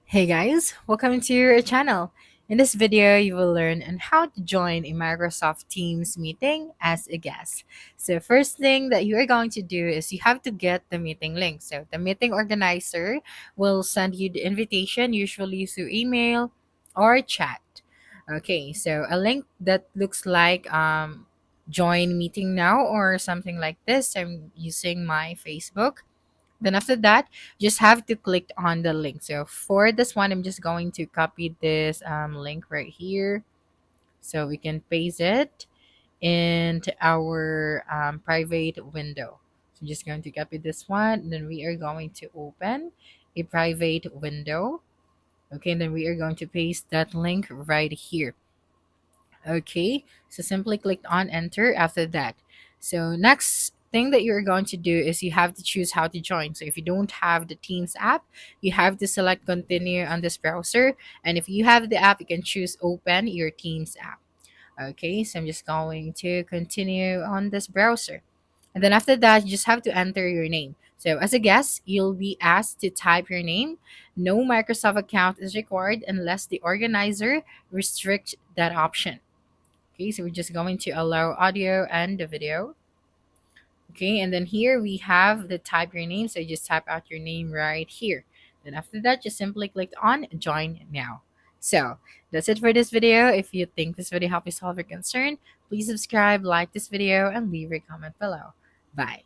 Hey guys, welcome to your channel. In this video, you will learn on how to join a Microsoft Teams meeting as a guest. So first thing that you are going to do is you have to get the meeting link. So the meeting organizer will send you the invitation usually through email or chat. Okay, so a link that looks like join meeting now or something like this. I'm using my Facebook. Then after that, just have to click on the link. So for this one, I'm just going to copy this link right here so we can paste it into our private window. So I'm just going to copy this one. And then we are going to open a private window. Okay, and then we are going to paste that link right here. Okay, so simply click on enter after that. So next thing that you're going to do is you have to choose how to join. So if you don't have the Teams app, you have to select continue on this browser. And if you have the app, you can choose open your Teams app. Okay, so I'm just going to continue on this browser. And then after that, you just have to enter your name. So as a guest, you'll be asked to type your name. No Microsoft account is required unless the organizer restricts that option. Okay, so we're just going to allow audio and the video. Okay, and then here we have the type your name. So you just type out your name right here. Then after that, just simply click on join now. So that's it for this video. If you think this video helped you solve your concern, please subscribe, like this video, and leave a comment below. Bye.